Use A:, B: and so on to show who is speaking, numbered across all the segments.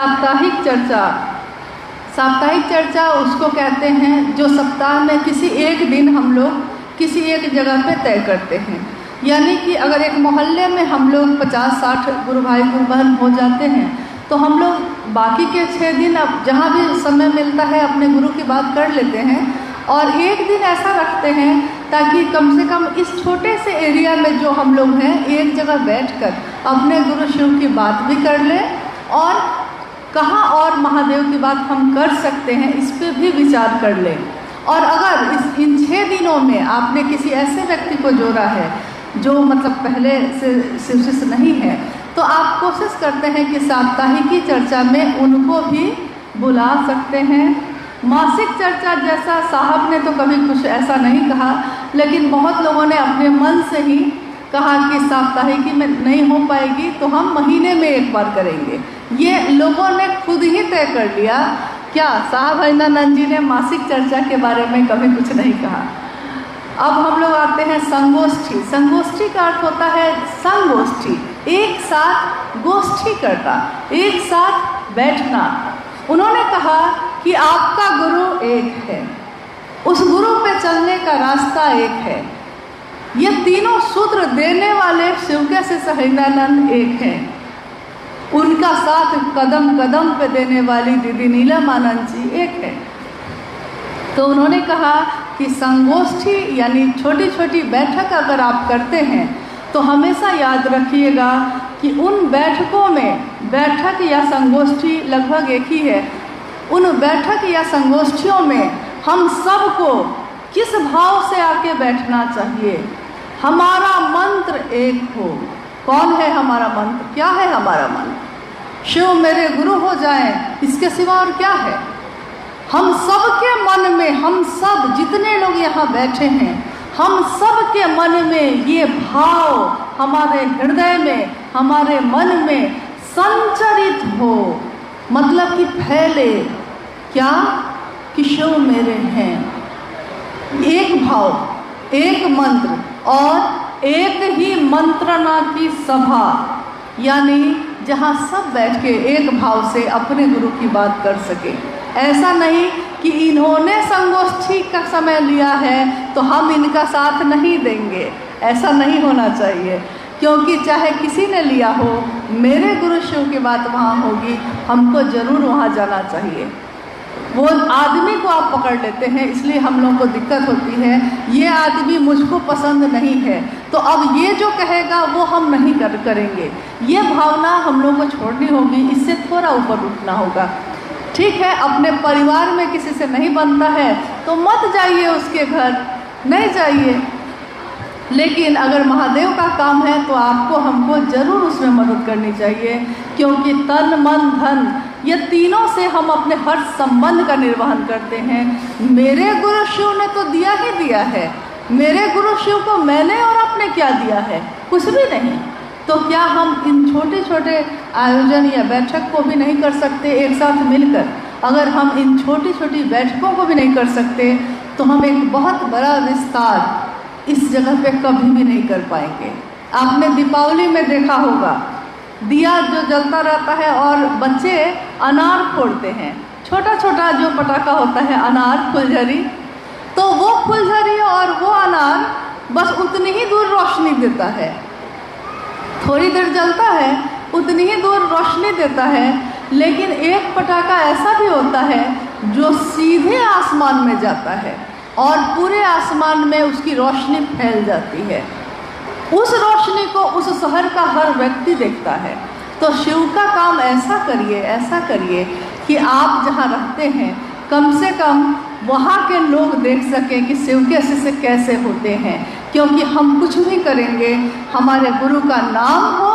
A: साप्ताहिक चर्चा। साप्ताहिक चर्चा उसको कहते हैं जो सप्ताह में किसी एक दिन हम लोग किसी एक जगह पे तय करते हैं। यानी कि अगर एक मोहल्ले में हम लोग 50-60 गुरु भाई गुरु बहन हो जाते हैं तो हम लोग बाकी के 6 दिन अब जहाँ भी समय मिलता है अपने गुरु की बात कर लेते हैं और एक दिन ऐसा रखते हैं ताकि कम से कम इस छोटे से एरिया में जो हम लोग हैं एक जगह बैठकर अपने गुरु शिव की बात भी कर लें और कहाँ और महादेव की बात हम कर सकते हैं इस पे भी विचार कर लें। और अगर इन 6 दिनों में आपने किसी ऐसे व्यक्ति को जोड़ा है जो मतलब पहले से शिव शिष्य नहीं है तो आप कोशिश करते हैं कि साप्ताहिकी चर्चा में उनको भी बुला सकते हैं। मासिक चर्चा जैसा साहब ने तो कभी कुछ ऐसा नहीं कहा, लेकिन बहुत लोगों ने अपने मन से ही कहा कि साप्ताहिकी में नहीं हो पाएगी तो हम महीने में एक बार करेंगे। ये लोगों ने खुद ही तय कर लिया। क्या साहब हरिंद्रानंद जी ने मासिक चर्चा के बारे में कभी कुछ नहीं कहा। अब हम लोग आते हैं संगोष्ठी। संगोष्ठी का अर्थ होता है संगोष्ठी, एक साथ गोष्ठी करना, एक साथ बैठना। उन्होंने कहा कि आपका गुरु एक है, उस गुरु पे चलने का रास्ता एक है। ये तीनों सूत्र देने वाले शिव के शिष्य हरिंद्रानंद एक हैं, उनका साथ कदम कदम पे देने वाली दीदी नीलमानंद जी एक है। तो उन्होंने कहा कि संगोष्ठी यानी छोटी छोटी बैठक अगर आप करते हैं तो हमेशा याद रखिएगा कि उन बैठकों में, बैठक या संगोष्ठी लगभग एक ही है, उन बैठक या संगोष्ठियों में हम सबको किस भाव से आके बैठना चाहिए। हमारा मंत्र एक हो। कौन है हमारा मंत्र? क्या है हमारा मंत्र? शिव मेरे गुरु हो जाएं, इसके सिवा और क्या है? हम सब के मन में, हम सब जितने लोग यहाँ बैठे हैं, हम सब के मन में ये भाव हमारे हृदय में, हमारे मन में संचरित हो, मतलब कि फैले। क्या? कि शिव मेरे हैं। एक भाव, एक मंत्र और एक ही मंत्रणा की सभा, यानी जहाँ सब बैठ के एक भाव से अपने गुरु की बात कर सके। ऐसा नहीं कि इन्होंने संगोष्ठी का समय लिया है तो हम इनका साथ नहीं देंगे, ऐसा नहीं होना चाहिए। क्योंकि चाहे किसी ने लिया हो, मेरे गुरु शिव की बात वहाँ होगी, हमको ज़रूर वहाँ जाना चाहिए। वो आदमी को आप पकड़ लेते हैं, इसलिए हम लोगों को दिक्कत होती है। ये आदमी मुझको पसंद नहीं है तो अब ये जो कहेगा वो हम नहीं करेंगे। ये भावना हम लोगों को छोड़नी होगी, इससे थोड़ा ऊपर उठना होगा। ठीक है, अपने परिवार में किसी से नहीं बनता है तो मत जाइए उसके घर, नहीं जाइए। लेकिन अगर महादेव का काम है तो आपको हमको ज़रूर उसमें मदद करनी चाहिए, क्योंकि तन मन धन ये तीनों से हम अपने हर संबंध का निर्वहन करते हैं। मेरे गुरु शिव ने तो दिया ही दिया है, मेरे गुरु शिव को मैंने और आपने क्या दिया है? कुछ भी नहीं। तो क्या हम इन छोटे छोटे आयोजन या बैठक को भी नहीं कर सकते एक साथ मिलकर? अगर हम इन छोटी छोटी बैठकों को भी नहीं कर सकते तो हम एक बहुत बड़ा विस्तार इस जगह पे कभी भी नहीं कर पाएंगे। आपने दीपावली में देखा होगा, दिया जो जलता रहता है और बच्चे अनार फोड़ते हैं, छोटा छोटा जो पटाखा होता है अनार, फुलझड़ी, तो वो फुलझड़ी और वो अनार बस उतनी ही दूर रोशनी देता है, थोड़ी देर जलता है, उतनी ही दूर रोशनी देता है। लेकिन एक पटाखा ऐसा भी होता है जो सीधे आसमान में जाता है और पूरे आसमान में उसकी रोशनी फैल जाती है। उस रोशनी को उस शहर का हर व्यक्ति देखता है। तो शिव का काम ऐसा करिए कि आप जहाँ रहते हैं कम से कम वहाँ के लोग देख सकें कि शिव के शिष्य कैसे होते हैं। क्योंकि हम कुछ भी करेंगे, हमारे गुरु का नाम हो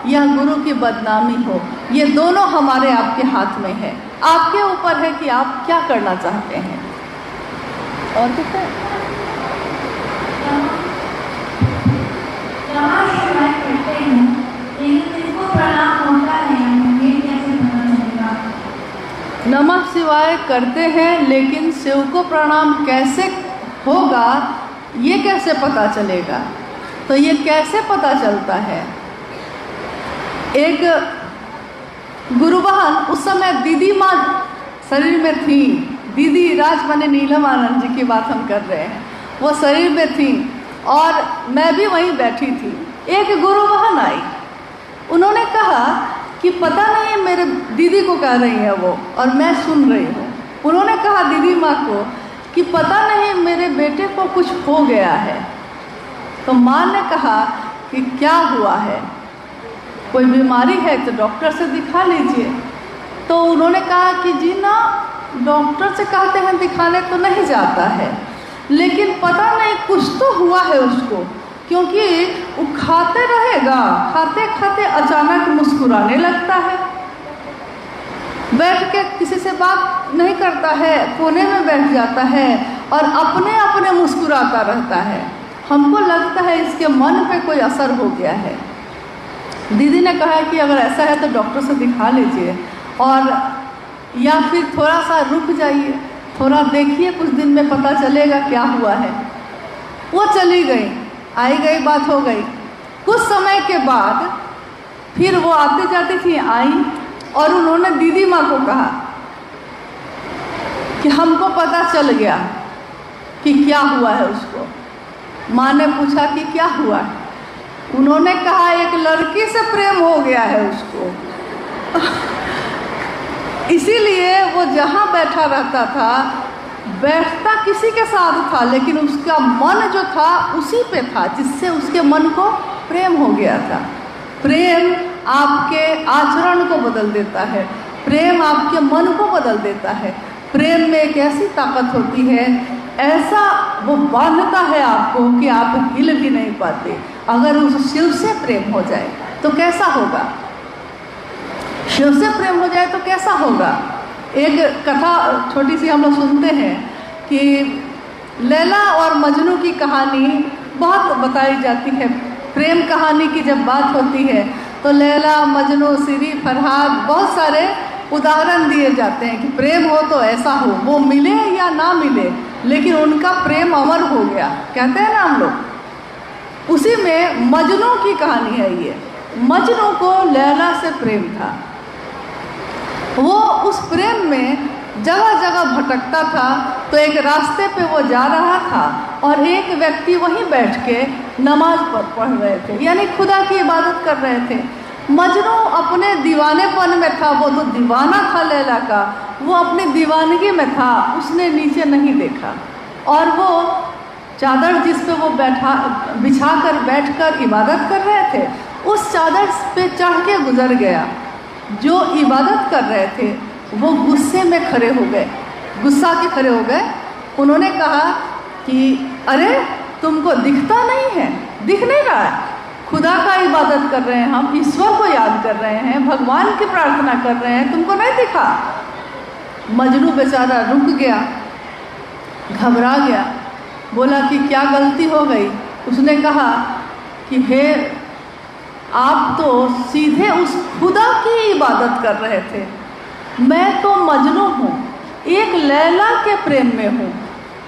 A: या गुरु की बदनामी हो, ये दोनों हमारे आपके हाथ में है। आपके ऊपर है कि आप क्या करना चाहते हैं। और कुछ है? नमः शिवाय करते हैं, लेकिन शिव को प्रणाम कैसे होगा, ये कैसे पता चलेगा? तो ये कैसे पता चलता है? एक गुरु बहन उस समय दीदी माँ शरीर में थी। दीदी राजमणि नीलम आनंद जी की बात हम कर रहे हैं, वो शरीर में थी और मैं भी वहीं बैठी थी। एक गुरु बहन आई, उन्होंने कहा कि पता नहीं मेरे दीदी को कह रही है वो, और मैं सुन रही हूँ। उन्होंने कहा दीदी माँ को कि पता नहीं मेरे बेटे को कुछ हो गया है। तो माँ ने कहा कि क्या हुआ है, कोई बीमारी है तो डॉक्टर से दिखा लीजिए। तो उन्होंने कहा कि जी ना, डॉक्टर से कहते हैं दिखाने तो नहीं जाता है, लेकिन पता नहीं कुछ तो हुआ है उसको, क्योंकि वो खाते रहेगा, खाते खाते अचानक मुस्कुराने लगता है, बैठ के किसी से बात नहीं करता है, कोने में बैठ जाता है और अपने अपने मुस्कुराता रहता है। हमको लगता है इसके मन पे कोई असर हो गया है। दीदी ने कहा कि अगर ऐसा है तो डॉक्टर से दिखा लीजिए, और या फिर थोड़ा सा रुक जाइए, थोड़ा देखिए, कुछ दिन में पता चलेगा क्या हुआ है। वो चली गई, आई गई बात हो गई। कुछ समय के बाद फिर वो आती जाती थी, आई और उन्होंने दीदी माँ को कहा कि हमको पता चल गया कि क्या हुआ है उसको। माँ ने पूछा कि क्या हुआ है, उन्होंने कहा एक लड़की से प्रेम हो गया है उसको। इसीलिए वो जहाँ बैठा रहता था, बैठता किसी के साथ था, लेकिन उसका मन जो था उसी पे था, जिससे उसके मन को प्रेम हो गया था। प्रेम आपके आचरण को बदल देता है, प्रेम आपके मन को बदल देता है। प्रेम में एक ऐसी ताकत होती है, ऐसा वो बांधता है आपको कि आप हिल भी नहीं पाते। अगर उस शिव से प्रेम हो जाए तो कैसा होगा, शिव से प्रेम हो जाए तो कैसा होगा। एक कथा छोटी सी हम लोग सुनते हैं कि लैला और मजनू की कहानी बहुत बताई जाती है। प्रेम कहानी की जब बात होती है तो लैला, मजनू, सिरी, फरहाद, बहुत सारे उदाहरण दिए जाते हैं कि प्रेम हो तो ऐसा हो, वो मिले या ना मिले, लेकिन उनका प्रेम अमर हो गया, कहते हैं ना हम लोग। उसी में मजनू की कहानी है ये। मजनू को लैला से प्रेम था, वो उस प्रेम में जगह जगह भटकता था। तो एक रास्ते पे वो जा रहा था और एक व्यक्ति वहीं बैठ के नमाज पढ़ रहे थे, यानी खुदा की इबादत कर रहे थे। मजनू अपने दीवानेपन में था, वो तो दीवाना था लैला का, वो अपनी दीवानगी में था, उसने नीचे नहीं देखा और वो चादर जिस पे वो बिछा कर बैठ कर इबादत कर रहे थे, उस चादर पे चढ़ के गुजर गया। जो इबादत कर रहे थे वो गुस्से में खड़े हो गए, गुस्सा के खड़े हो गए। उन्होंने कहा कि अरे तुमको दिखता नहीं है, दिख नहीं रहा है, खुदा का इबादत कर रहे हैं हम, ईश्वर को याद कर रहे हैं, भगवान की प्रार्थना कर रहे हैं, तुमको नहीं दिखा। मजनू बेचारा रुक गया, घबरा गया, बोला कि क्या गलती हो गई। उसने कहा कि हे, आप तो सीधे उस खुदा की इबादत कर रहे थे, मैं तो मजनू हूँ, एक लैला के प्रेम में हूँ,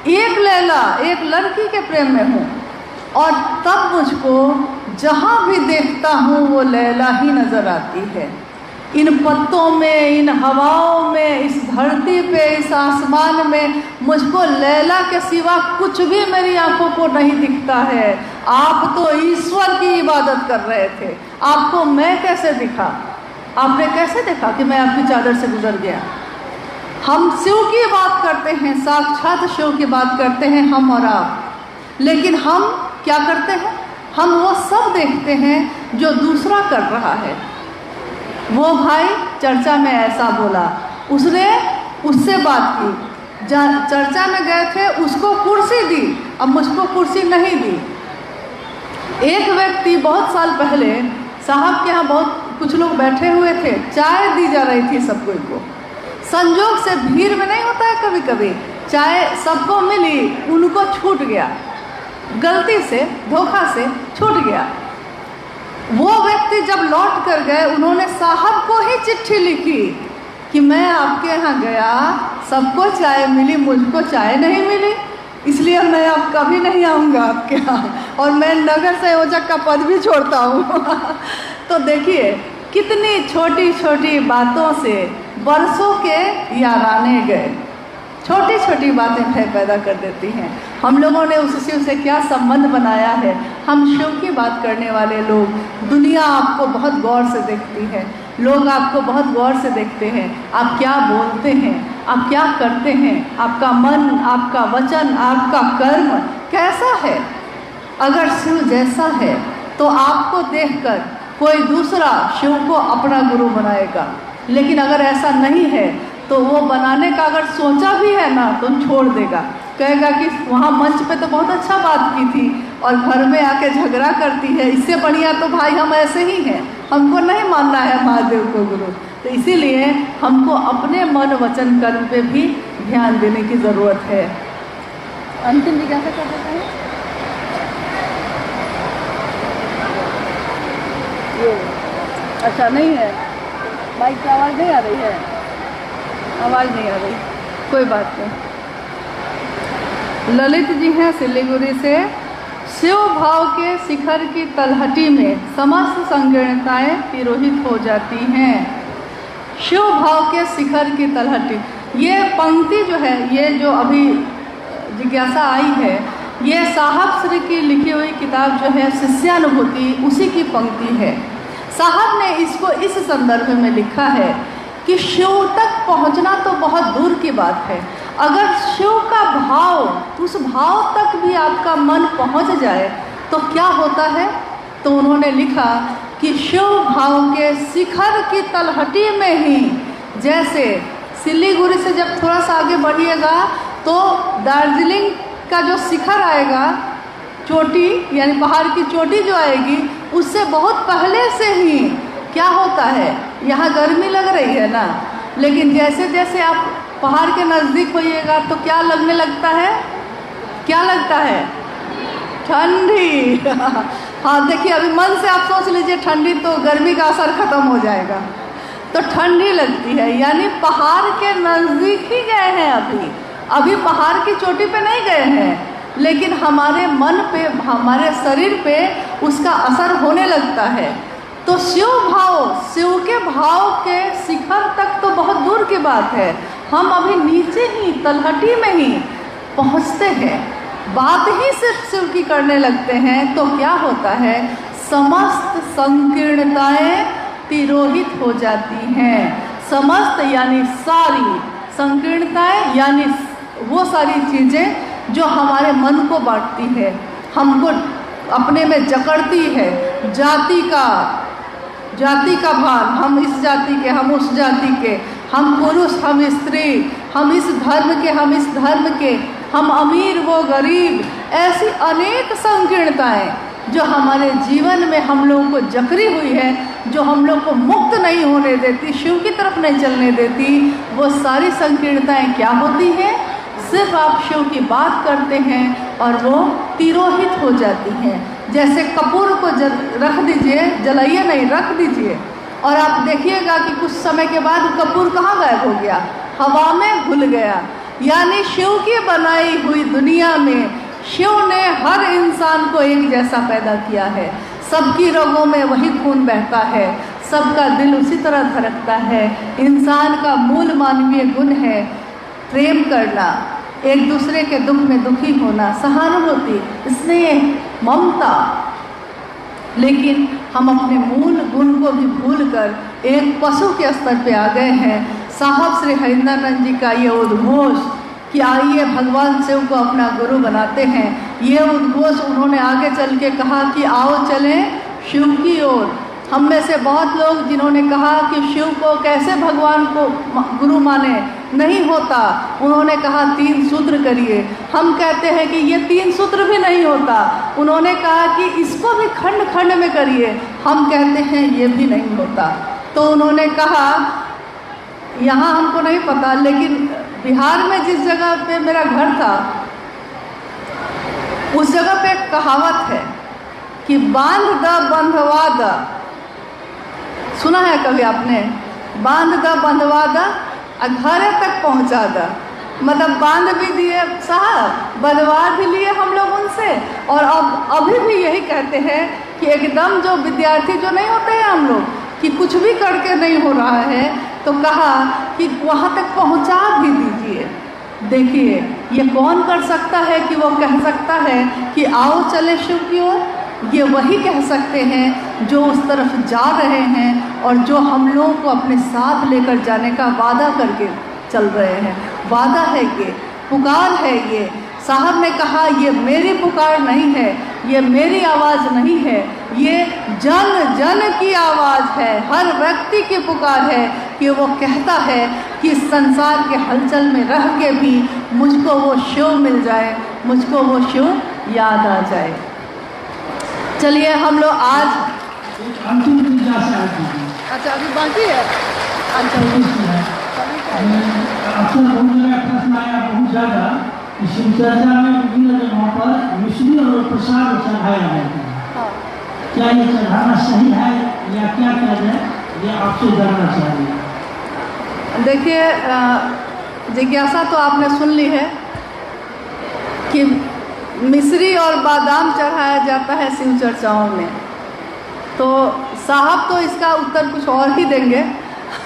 A: एक लैला एक लड़की के प्रेम में हूँ, और तब मुझको जहाँ भी देखता हूँ वो लैला ही नज़र आती है। इन पत्तों में, इन हवाओं में, इस धरती पे, इस आसमान में मुझको लैला के सिवा कुछ भी मेरी आंखों को नहीं दिखता है। आप तो ईश्वर की इबादत कर रहे थे, आपको मैं कैसे दिखा? आपने कैसे देखा कि मैं आपकी चादर से गुजर गया? हम शिव की बात करते हैं, साक्षात शिव की बात करते हैं हम और आप, लेकिन हम क्या करते हैं? हम वो सब देखते हैं जो दूसरा कर रहा है। वो भाई चर्चा में ऐसा बोला, उसने उससे बात की, चर्चा में गए थे, उसको कुर्सी दी, अब मुझको कुर्सी नहीं दी। एक व्यक्ति बहुत साल पहले साहब के यहाँ बहुत कुछ लोग बैठे हुए थे, चाय दी जा रही थी सब कोई को। संजोग से भीड़ में नहीं होता है कभी कभी, चाय सबको मिली, उनको छूट गया, गलती से, धोखा से छूट गया। वो व्यक्ति जब लौट कर गए, उन्होंने साहब को ही चिट्ठी लिखी कि मैं आपके यहाँ गया, सबको चाय मिली, मुझको चाय नहीं मिली, इसलिए मैं अब कभी नहीं आऊँगा आपके यहाँ, और मैं नगर संयोजक का पद भी छोड़ता हूँ। तो देखिए, कितनी छोटी छोटी बातों से बरसों के याराने गए। छोटी छोटी बातें भय पैदा कर देती हैं। हम लोगों ने उस शिव से क्या संबंध बनाया है। हम शिव की बात करने वाले लोग, दुनिया आपको बहुत गौर से देखती है, लोग आपको बहुत गौर से देखते हैं। आप क्या बोलते हैं, आप क्या करते हैं, आपका मन, आपका वचन, आपका कर्म कैसा है। अगर शिव जैसा है तो आपको देखकर कोई दूसरा शिव को अपना गुरु बनाएगा, लेकिन अगर ऐसा नहीं है तो वो बनाने का अगर सोचा भी है ना तो छोड़ देगा, कहेगा कि वहाँ मंच पे तो बहुत अच्छा बात की थी और घर में आके झगड़ा करती है, इससे बढ़िया तो भाई हम ऐसे ही हैं, हमको नहीं मानना है महादेव को गुरु। तो इसीलिए हमको अपने मन वचन कर्म पे भी ध्यान देने की ज़रूरत है। अंतिम जिज्ञासा कर देते हैं। अच्छा नहीं है, माइक की आवाज़ नहीं आ रही है, आवाज़ नहीं आ रही, कोई बात नहीं। ललित जी हैं सिलीगुड़ी से। शिव भाव के शिखर की तलहटी में समस्त संकीर्णताएं तिरोहित हो जाती हैं। शिव भाव के शिखर की तलहटी, ये पंक्ति जो है, ये जो अभी जिज्ञासा आई है, ये साहब श्री की लिखी हुई किताब जो है शिष्यानुभूति, उसी की पंक्ति है। साहब ने इसको इस संदर्भ में लिखा है कि शिव तक पहुंचना तो बहुत दूर की बात है, अगर शिव का भाव, उस भाव तक भी आपका मन पहुंच जाए तो क्या होता है। तो उन्होंने लिखा कि शिव भाव के शिखर की तलहटी में ही, जैसे सिलीगुड़ी से जब थोड़ा सा आगे बढ़िएगा तो दार्जिलिंग का जो शिखर आएगा, चोटी यानी पहाड़ की चोटी जो आएगी, उससे बहुत पहले से ही क्या होता है, यहाँ गर्मी लग रही है ना, लेकिन जैसे जैसे आप पहाड़ के नज़दीक होइएगा तो क्या लगने लगता है, क्या लगता है, ठंडी। हाँ देखिए, अभी मन से आप सोच लीजिए ठंडी, तो गर्मी का असर ख़त्म हो जाएगा, तो ठंडी लगती है। यानी पहाड़ के नज़दीक ही गए हैं, अभी पहाड़ की चोटी पे नहीं गए हैं, लेकिन हमारे मन पे, हमारे शरीर पे उसका असर होने लगता है। तो शिव भाव, शिव के भाव के शिखर तक तो बहुत दूर की बात है, हम अभी नीचे ही तलहटी में ही पहुंचते हैं, बात ही सिर्फ शिव की करने लगते हैं तो क्या होता है, समस्त संकीर्णताएं तिरोहित हो जाती हैं। समस्त यानी सारी, संकीर्णताएं यानी वो सारी चीज़ें जो हमारे मन को बांटती है, हमको अपने में जकड़ती है। जाति का भान, हम इस जाति के, हम उस जाति के, हम पुरुष, हम स्त्री, हम इस धर्म के, हम इस धर्म के, हम अमीर वो गरीब, ऐसी अनेक संकीर्णताएं जो हमारे जीवन में हम लोगों को जकड़ी हुई है, जो हम लोग को मुक्त नहीं होने देती, शिव की तरफ नहीं चलने देती, वो सारी संकीर्णताएं क्या होती हैं, सिर्फ आप शिव की बात करते हैं और वो तिरोहित हो जाती हैं। जैसे कपूर को रख दीजिए, जलाइए नहीं, रख दीजिए, और आप देखिएगा कि कुछ समय के बाद कपूर कहाँ गायब हो गया, हवा में घुल गया। यानी शिव की बनाई हुई दुनिया में शिव ने हर इंसान को एक जैसा पैदा किया है, सबकी रगों में वही खून बहता है, सबका दिल उसी तरह धड़कता है। इंसान का मूल मानवीय गुण है प्रेम करना, एक दूसरे के दुख में दुखी होना, सहानुभूति, स्नेह, ममता। लेकिन हम अपने मूल गुण को भी भूलकर एक पशु के स्तर पे आ गए हैं। साहब श्री हरिंद्रानंद जी का ये उद्घोष कि आइए भगवान शिव को अपना गुरु बनाते हैं, ये उद्घोष उन्होंने आगे चल के कहा कि आओ चलें शिव की ओर। हम में से बहुत लोग जिन्होंने कहा कि शिव को कैसे भगवान को गुरु माने, नहीं होता, उन्होंने कहा 3 सूत्र करिए। हम कहते हैं कि ये 3 सूत्र भी नहीं होता, उन्होंने कहा कि इसको भी खंड खंड में करिए, हम कहते हैं ये भी नहीं होता। तो उन्होंने कहा, यहाँ हमको नहीं पता, लेकिन बिहार में जिस जगह पे मेरा घर था उस जगह पे एक कहावत है कि बांध द बंधवा द, सुना है कभी आपने, बांध द बंधवा द, घरे तक पहुंचा द, मतलब बांध भी दिए साहब, बंधवा भी लिए हम लोग उनसे, और अब अभी भी यही कहते हैं कि एकदम जो विद्यार्थी जो नहीं होते हैं हम लोग, कि कुछ भी करके नहीं हो रहा है, तो कहा कि वहाँ तक पहुँचा भी दीजिए। देखिए ये कौन कर सकता है कि वो कह सकता है कि आओ चले शिव की ओर? ये वही कह सकते हैं जो उस तरफ जा रहे हैं और जो हम लोगों को अपने साथ लेकर जाने का वादा करके चल रहे हैं। वादा है ये, पुकार है ये। साहब ने कहा ये मेरी पुकार नहीं है, ये मेरी आवाज़ नहीं है, ये जन जन की आवाज़ है, हर व्यक्ति की पुकार है कि वो कहता है कि इस संसार के हलचल में रह के भी मुझको वो शिव मिल जाए, मुझको वो शिव याद आ जाए। चलिए हम लोग आज
B: अंतिम पूजा से आगे
A: अच्छा अभी बाकी है। अच्छा
B: अक्सर बहुत जगह प्रश्न आया बहुत ज़्यादा कि शिव चर्चा में विभिन्न जगहों पर मिश्री और प्रसाद चढ़ाया जाता है।
A: हाँ।
B: क्या ये चढ़ाना सही है या क्या किया जाए, ये आपसे जानना चाहिए।
A: देखिए जिज्ञासा तो आपने सुन ली है कि मिश्री और बादाम चढ़ाया जाता है शिव चर्चाओं में, तो साहब तो इसका उत्तर कुछ और ही देंगे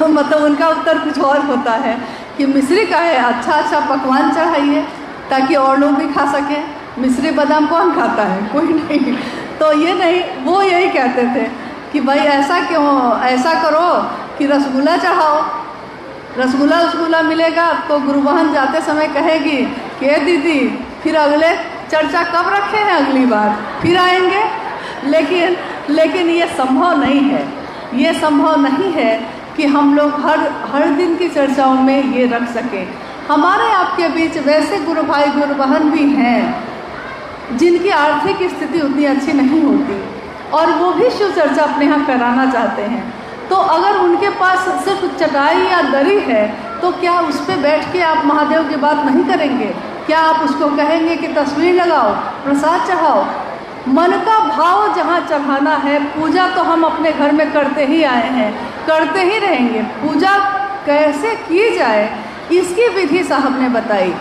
A: मतलब उनका उत्तर कुछ और होता है कि मिश्री का है अच्छा अच्छा पकवान चढ़ाइए ताकि और लोग भी खा सकें। मिश्री बादाम कौन खाता है? कोई नहीं। तो ये नहीं, वो यही कहते थे कि भाई ऐसा क्यों, ऐसा करो कि रसगुल्ला चढ़ाओ, रसगुल्ला मिलेगा तो गुरु बहन जाते समय कहेगी कि दीदी फिर अगले चर्चा कब रखे हैं, अगली बार फिर आएंगे। लेकिन ये संभव नहीं है, ये संभव नहीं है कि हम लोग हर दिन की चर्चाओं में ये रख सकें। हमारे आपके बीच वैसे गुरु भाई गुरु बहन भी हैं जिनकी आर्थिक स्थिति उतनी अच्छी नहीं होती और वो भी शिव चर्चा अपने यहाँ कराना चाहते हैं। तो अगर उनके पास सिर्फ चटाई या दरी है तो क्या उस पर बैठ के आप महादेव की बात नहीं करेंगे? क्या आप उसको कहेंगे कि तस्वीर लगाओ, प्रसाद चढ़ाओ? मन का भाव जहाँ चढ़ाना है, पूजा तो हम अपने घर में करते ही आए हैं, करते ही रहेंगे। पूजा कैसे की जाए इसकी विधि साहब ने बताई।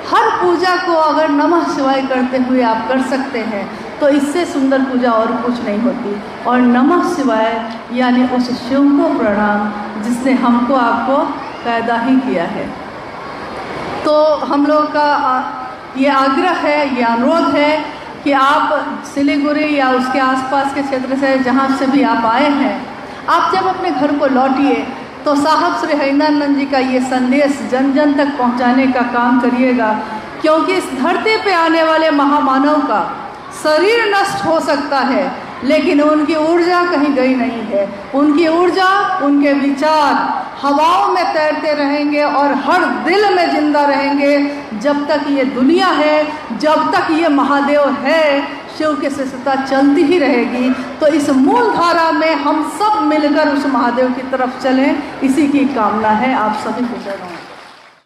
A: हर पूजा को अगर नमः शिवाय करते हुए आप कर सकते हैं तो इससे सुंदर पूजा और कुछ नहीं होती। और नमः शिवाय यानी उस शिव को प्रणाम जिसने हमको आपको पैदा ही किया है। तो हम लोग का ये आग्रह है, ये अनुरोध है कि आप सिलीगुड़ी या उसके आसपास के क्षेत्र से जहाँ से भी आप आए हैं, आप जब अपने घर को लौटिए तो साहब श्री हरिनानंद जी का ये संदेश जन जन तक पहुँचाने का काम करिएगा, क्योंकि इस धरती पे आने वाले महामानव का शरीर नष्ट हो सकता है लेकिन उनकी ऊर्जा कहीं गई नहीं है। उनकी ऊर्जा, उनके विचार हवाओं में तैरते रहेंगे और हर दिल में जिंदा रहेंगे जब तक ये दुनिया है, जब तक ये महादेव है। शिव की शिष्यता चलती ही रहेगी। तो इस मूल धारा में हम सब मिलकर उस महादेव की तरफ चलें, इसी की कामना है। आप सभी को जय।